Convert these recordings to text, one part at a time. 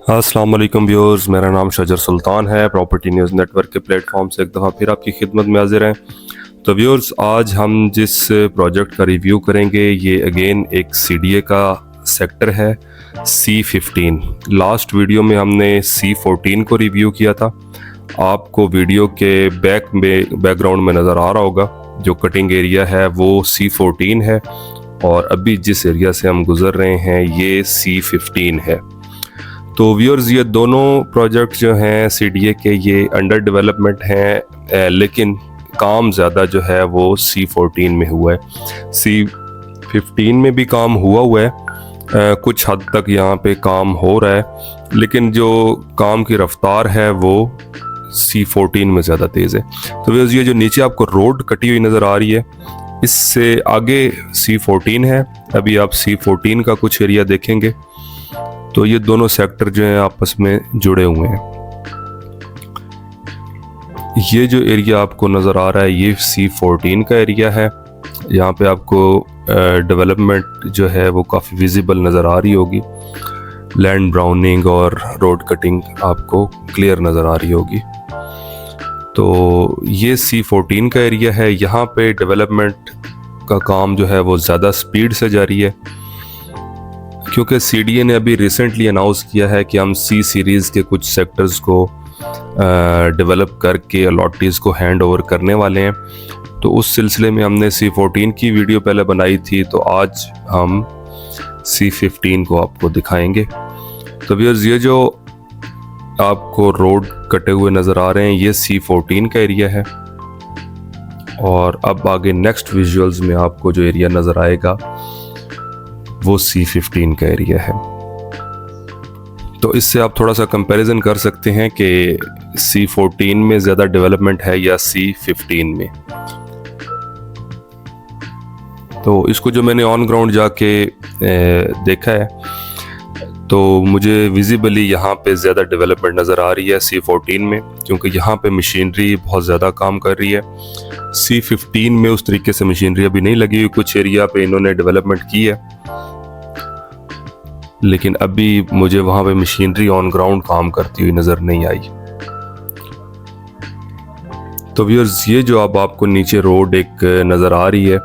अस्सलाम वालेकुम व्यूअर्स, मेरा नाम शजर सुल्तान है। प्रॉपर्टी न्यूज़ नेटवर्क के प्लेटफॉर्म से एक दफ़ा फिर आपकी खिदमत में हाजिर हैं। तो व्यूअर्स, आज हम जिस प्रोजेक्ट का रिव्यू करेंगे ये अगेन एक CDA का सेक्टर है, C15। लास्ट वीडियो में हमने C14 को रिव्यू किया था। आपको वीडियो के बैकग्राउंड में नज़र आ रहा होगा जो कटिंग एरिया है वो C14 है, और अभी जिस एरिया से हम गुज़र रहे हैं ये C15 है। तो व्यूअर्स, ये दोनों प्रोजेक्ट जो हैं CDA के ये अंडर डेवलपमेंट हैं, लेकिन काम ज़्यादा जो है वो C14 में हुआ है। C15 में भी काम हुआ है, कुछ हद तक यहाँ पे काम हो रहा है, लेकिन जो काम की रफ्तार है वो C14 में ज़्यादा तेज़ है। तो व्यूअर्स, ये जो नीचे आपको रोड कटी हुई नज़र आ रही है, इससे आगे C14 है। अभी आप C14 का कुछ एरिया देखेंगे तो ये दोनों सेक्टर जो हैं आपस में जुड़े हुए हैं। ये जो एरिया आपको नज़र आ रहा है ये C14 का एरिया है। यहाँ पे आपको डेवलपमेंट जो है वो काफ़ी विजिबल नज़र आ रही होगी। लैंड ब्राउनिंग और रोड कटिंग आपको क्लियर नज़र आ रही होगी। तो ये C14 का एरिया है। यहाँ पे डेवलपमेंट का काम जो है वो ज़्यादा स्पीड से जारी है, क्योंकि CDA ने अभी रिसेंटली अनाउंस किया है कि हम C सीरीज़ के कुछ सेक्टर्स को डेवलप करके अलॉटीज़ को हैंड ओवर करने वाले हैं। तो उस सिलसिले में हमने C14 की वीडियो पहले बनाई थी, तो आज हम C15 को आपको दिखाएंगे। तो व्यूअर्स, ये जो आपको रोड कटे हुए नज़र आ रहे हैं ये C14 का एरिया है, और अब आगे नेक्स्ट विजुअल्स में आपको जो एरिया नज़र आएगा वो C15 का एरिया है। तो इससे आप थोड़ा सा कंपैरिजन कर सकते हैं कि C14 में ज़्यादा डेवलपमेंट है या C15 में। तो इसको जो मैंने ऑन ग्राउंड जाके देखा है तो मुझे विजिबली यहाँ पे ज़्यादा डेवलपमेंट नज़र आ रही है C14 में, क्योंकि यहाँ पे मशीनरी बहुत ज़्यादा काम कर रही है। C15 में उस तरीके से मशीनरी अभी नहीं लगी हुई। कुछ एरिया पे इन्होंने डेवलपमेंट की है, लेकिन अभी मुझे वहाँ पे मशीनरी ऑन ग्राउंड काम करती हुई नज़र नहीं आई। तो व्यूअर्स, ये जो अब आपको नीचे रोड एक नज़र आ रही है,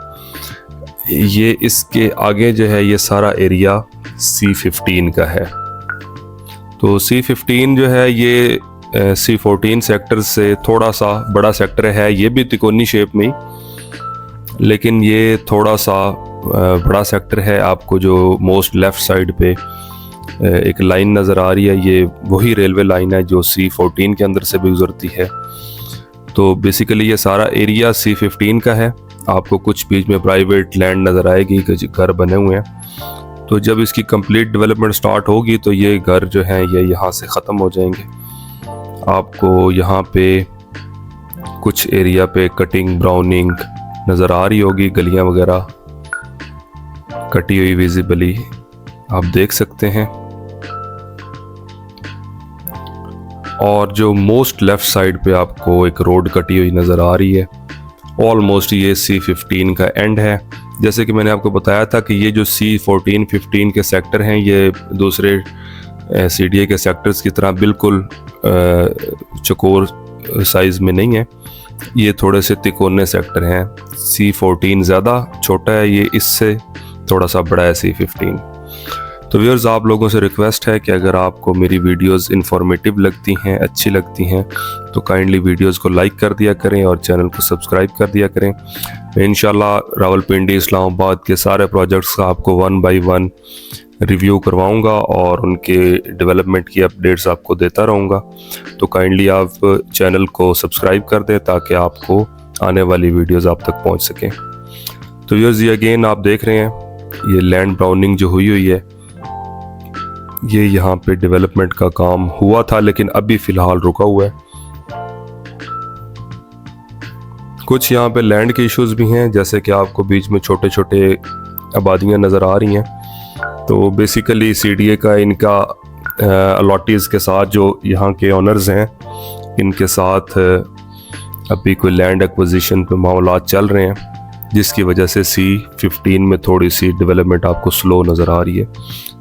ये इसके आगे जो है ये सारा एरिया C15 का है। तो C15 जो है ये C14 सेक्टर से थोड़ा सा बड़ा सेक्टर है। ये भी तिकोनी शेप में, लेकिन ये थोड़ा सा बड़ा सेक्टर है। आपको जो मोस्ट लेफ़्ट साइड पे एक लाइन नज़र आ रही है, ये वही रेलवे लाइन है जो C14 के अंदर से भी गुजरती है। तो बेसिकली ये सारा एरिया C15 का है। आपको कुछ बीच में प्राइवेट लैंड नज़र आएगी, कुछ घर बने हुए हैं। तो जब इसकी कंप्लीट डेवलपमेंट स्टार्ट होगी तो ये घर जो हैं ये यहाँ से ख़त्म हो जाएंगे। आपको यहाँ पे कुछ एरिया पे कटिंग ब्राउनिंग नज़र आ रही होगी, गलियाँ वगैरह कटी हुई विजिबली आप देख सकते हैं। और जो मोस्ट लेफ़्ट साइड पे आपको एक रोड कटी हुई नज़र आ रही है, ऑलमोस्ट ये C15 का एंड है। जैसे कि मैंने आपको बताया था कि ये जो C14, 15 के सेक्टर हैं ये दूसरे CDA के सेक्टर्स की तरह बिल्कुल चकोर साइज़ में नहीं है। ये थोड़े से तिकोने सेक्टर हैं। C14 ज़्यादा छोटा है, ये इससे थोड़ा सा बड़ा है C15। तो व्यूअर्स, आप लोगों से रिक्वेस्ट है कि अगर आपको मेरी वीडियोस इंफॉर्मेटिव लगती हैं, अच्छी लगती हैं, तो काइंडली वीडियोस को लाइक कर दिया करें और चैनल को सब्सक्राइब कर दिया करें। मैं इंशाल्लाह रावलपिंडी, इस्लामाबाद के सारे प्रोजेक्ट्स का आपको 1 बाय 1 रिव्यू करवाऊंगा और उनके डेवलपमेंट की अपडेट्स आपको देता रहूँगा। तो काइंडली आप चैनल को सब्सक्राइब कर दें ताकि आपको आने वाली वीडियोस आप तक पहुँच सकें। तो व्यूअर्स, ये अगेन आप देख रहे हैं ये लैंड ब्राउनिंग जो हुई है, ये यहाँ पे डेवलपमेंट का काम हुआ था, लेकिन अभी फ़िलहाल रुका हुआ है। कुछ यहाँ पे लैंड के इश्यूज भी हैं, जैसे कि आपको बीच में छोटे छोटे आबादियाँ नज़र आ रही हैं। तो बेसिकली CDA का इनका अलॉटीज़ के साथ जो यहाँ के ओनर्स हैं, इनके साथ अभी कोई लैंड एक्विजिशन पे मामलात चल रहे हैं, जिसकी वजह से C15 में थोड़ी सी डेवलपमेंट आपको स्लो नज़र आ रही है।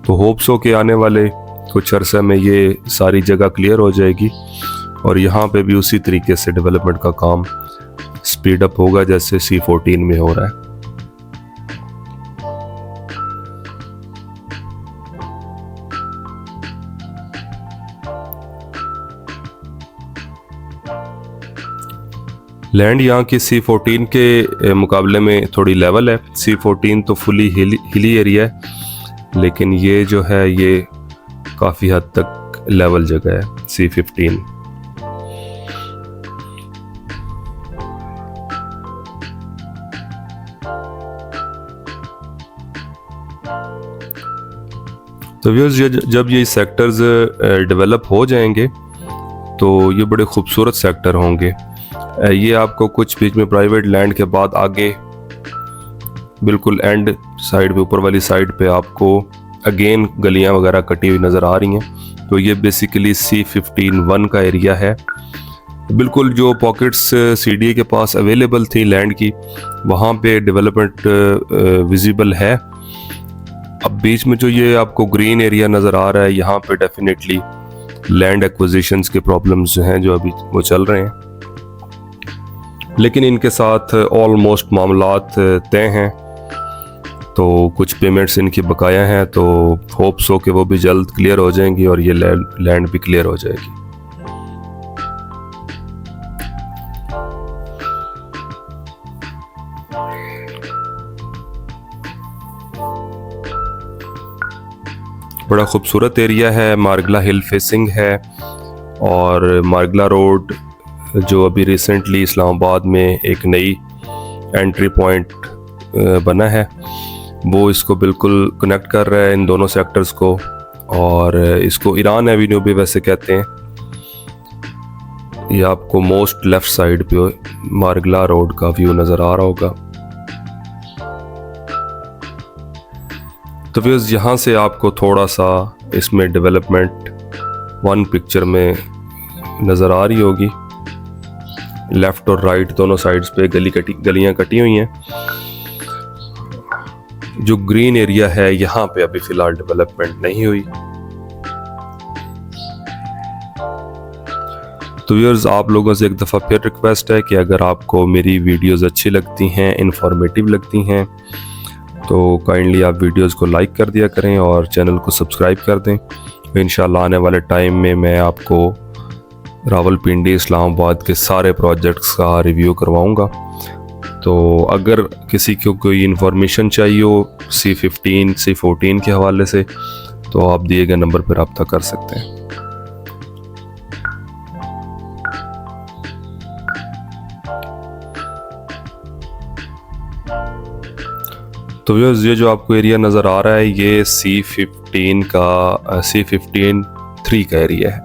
तो होप्स हो कि आने वाले कुछ अरसे में ये सारी जगह क्लियर हो जाएगी और यहाँ पे भी उसी तरीके से डेवलपमेंट का काम स्पीड अप होगा जैसे C14 में हो रहा है। लैंड यहाँ की C14 के मुकाबले में थोड़ी लेवल है। C14 तो फुली हिली एरिया है, लेकिन ये जो है ये काफ़ी हद तक लेवल जगह है C15। तो व्यूअर्स जब ये सेक्टर्स डेवलप हो जाएंगे तो ये बड़े खूबसूरत सेक्टर होंगे। ये आपको कुछ बीच में प्राइवेट लैंड के बाद आगे बिल्कुल एंड साइड पे, ऊपर वाली साइड पे आपको अगेन गलियां वगैरह कटी हुई नज़र आ रही हैं। तो ये बेसिकली C15-1 का एरिया है। बिल्कुल जो पॉकेट्स CDA के पास अवेलेबल थी लैंड की, वहाँ पे डेवलपमेंट विजिबल है। अब बीच में जो ये आपको ग्रीन एरिया नज़र आ रहा है, यहाँ पे डेफिनेटली लैंड एक्विजिशंस के प्रॉब्लम्स जो हैं जो अभी वो चल रहे हैं, लेकिन इनके साथ ऑलमोस्ट मामलात तय हैं। तो कुछ पेमेंट्स इनकी बकाया हैं, तो होप्स हो कि वो भी जल्द क्लियर हो जाएंगी और ये लैंड भी क्लियर हो जाएगी। बड़ा खूबसूरत एरिया है, मार्गला हिल फेसिंग है और मार्गला रोड जो अभी रिसेंटली इस्लामाबाद में एक नई एंट्री पॉइंट बना है, वो इसको बिल्कुल कनेक्ट कर रहा है इन दोनों सेक्टर्स को, और इसको ईरान एवेन्यू भी वैसे कहते हैं। ये आपको मोस्ट लेफ्ट साइड पे मार्गला रोड का व्यू नज़र आ रहा होगा। तो व्यूअर्स यहाँ से आपको थोड़ा सा इसमें डेवलपमेंट वन पिक्चर में नज़र आ रही होगी। लेफ़्ट और राइट दोनों साइड्स पे गलियाँ कटी हुई हैं। जो ग्रीन एरिया है यहाँ पे अभी फ़िलहाल डेवलपमेंट नहीं हुई। तो व्यूअर्स आप लोगों से एक दफ़ा फिर रिक्वेस्ट है कि अगर आपको मेरी वीडियोस अच्छी लगती हैं, इंफॉर्मेटिव लगती हैं, तो काइंडली आप वीडियोस को लाइक कर दिया करें और चैनल को सब्सक्राइब कर दें। इंशाल्लाह आने वाले टाइम में मैं आपको रावलपिंडी इस्लामाबाद के सारे प्रोजेक्ट्स का रिव्यू करवाऊंगा। तो अगर किसी को कोई इन्फॉर्मेशन चाहिए हो C15, C14 के हवाले से, तो आप दिए गए नंबर पर रब्ता कर सकते हैं। तो ये जो आपको एरिया नज़र आ रहा है, ये C15-3 का एरिया है।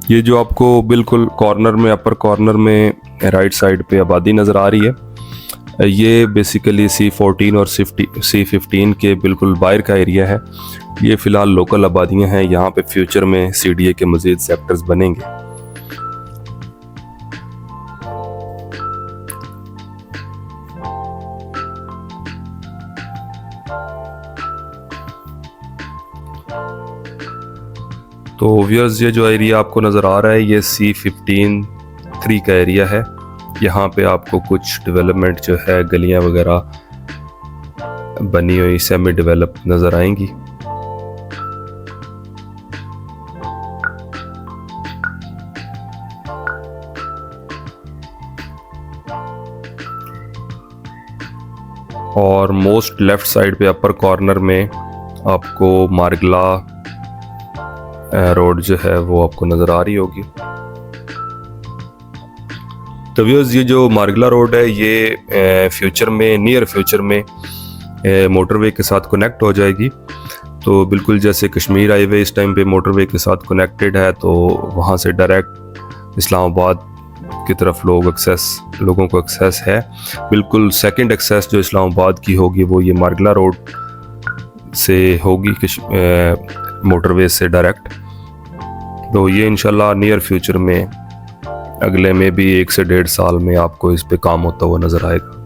ये जो आपको बिल्कुल कॉर्नर में, अपर कॉर्नर में राइट साइड पे आबादी नज़र आ रही है, ये बेसिकली C14 और C15 के बिल्कुल बाहर का एरिया है। ये फ़िलहाल लोकल आबादियाँ हैं। यहाँ पे फ्यूचर में CDA के मज़ीद सेक्टर्स बनेंगे। तो व्यूअर्स ये जो एरिया आपको नज़र आ रहा है, ये C15-3 का एरिया है। यहाँ पे आपको कुछ डेवलपमेंट जो है, गलियाँ वगैरह बनी हुई सेमी डेवलप नज़र आएंगी। और मोस्ट लेफ्ट साइड पे अपर कॉर्नर में आपको मार्गला रोड जो है वो आपको नज़र आ रही होगी। तो व्यूअर्स ये जो मार्गला रोड है, ये फ्यूचर में, नियर फ्यूचर में मोटरवे के साथ कनेक्ट हो जाएगी। तो बिल्कुल जैसे कश्मीर हाईवे इस टाइम पे मोटरवे के साथ कनेक्टेड है, तो वहाँ से डायरेक्ट इस्लामाबाद की तरफ लोगों को एक्सेस है। बिल्कुल सेकंड एक्सेस जो इस्लामाबाद की होगी वो ये मार्गला रोड से होगी, मोटरवे से डायरेक्ट। तो ये इंशाल्लाह नियर फ्यूचर में, अगले में भी 1 से 1.5 साल में आपको इस पे काम होता हुआ नज़र आएगा।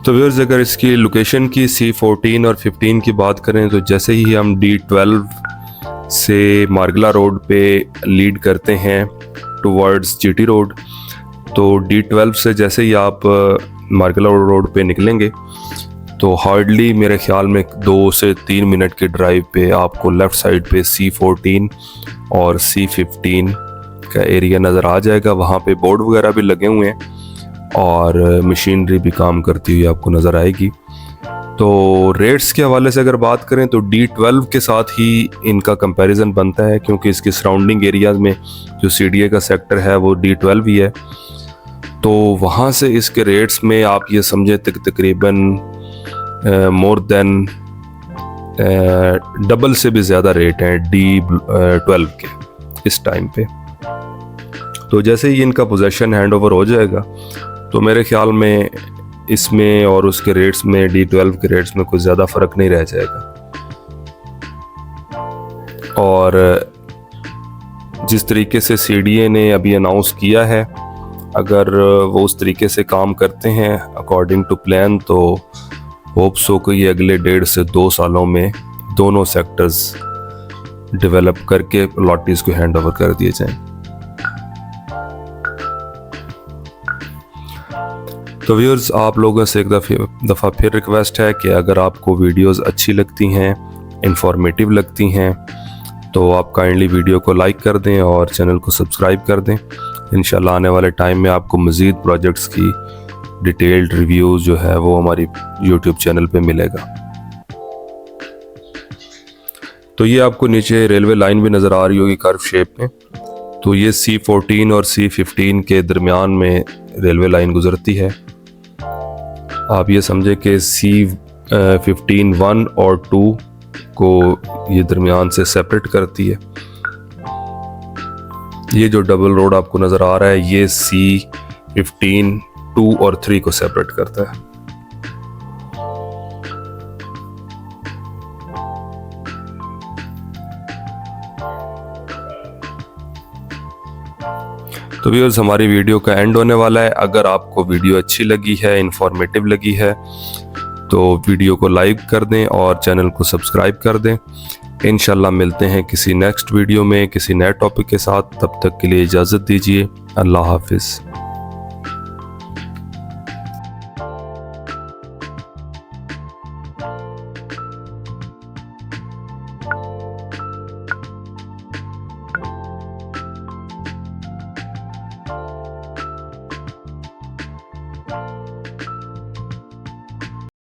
तो व्यूअर्स, अगर इसकी लोकेशन की C14 और 15 की बात करें तो जैसे ही हम D12 से मार्गला रोड पे लीड करते हैं टुवर्ड्स GT रोड, तो D12 से जैसे ही आप मार्गला रोड पे निकलेंगे तो हार्डली मेरे ख्याल में 2 से 3 मिनट के ड्राइव पे आपको लेफ़्ट साइड पे C14 और C15 का एरिया नज़र आ जाएगा। वहाँ पे बोर्ड वगैरह भी लगे हुए हैं और मशीनरी भी काम करती हुई आपको नज़र आएगी। तो रेट्स के हवाले से अगर बात करें तो D12 के साथ ही इनका कंपैरिजन बनता है, क्योंकि इसके सराउंडिंग एरियाज़ में जो CDA का सेक्टर है वो D12 ही है। तो वहाँ से इसके रेट्स में आप ये समझें तकरीबन मोर देन डबल से भी ज़्यादा रेट हैं D12 के इस टाइम पे। तो जैसे ही इनका पोजेसन हैंड ओवर हो जाएगा तो मेरे ख्याल में इसमें और उसके रेट्स में, D12 के रेट्स में कुछ ज़्यादा फ़र्क नहीं रह जाएगा। और जिस तरीके से CDA ने अभी अनाउंस किया है, अगर वो उस तरीके से काम करते हैं अकॉर्डिंग टू प्लान, तो होप्स हो कि ये अगले 1.5 से 2 सालों में दोनों सेक्टर्स डेवलप करके लॉटीज़ को हैंड ओवर कर दिए जाएं। तो व्यूअर्स, आप लोगों से एक दफ़ा फिर रिक्वेस्ट है कि अगर आपको वीडियोस अच्छी लगती हैं, इंफॉर्मेटिव लगती हैं, तो आप काइंडली वीडियो को लाइक कर दें और चैनल को सब्सक्राइब कर दें। इंशाल्लाह आने वाले टाइम में आपको मज़ीद प्रोजेक्ट्स की डिटेल्ड रिव्यूज़ जो है वो हमारी यूट्यूब चैनल पे मिलेगा। तो ये आपको नीचे रेलवे लाइन भी नज़र आ रही होगी कर्व शेप में। तो ये C14 और C15 के दरमियान में रेलवे लाइन गुजरती है। आप ये समझे कि C15 1 और 2 को ये दरमियान से सेपरेट करती है। ये जो डबल रोड आपको नज़र आ रहा है ये C15 2 और 3 को सेपरेट करता है। तो व्यूअर्स, हमारी वीडियो का एंड होने वाला है। अगर आपको वीडियो अच्छी लगी है, इंफॉर्मेटिव लगी है, तो वीडियो को लाइक कर दें और चैनल को सब्सक्राइब कर दें। इंशाल्लाह मिलते हैं किसी नेक्स्ट वीडियो में किसी नए टॉपिक के साथ। तब तक के लिए इजाज़त दीजिए। अल्लाह हाफिज़।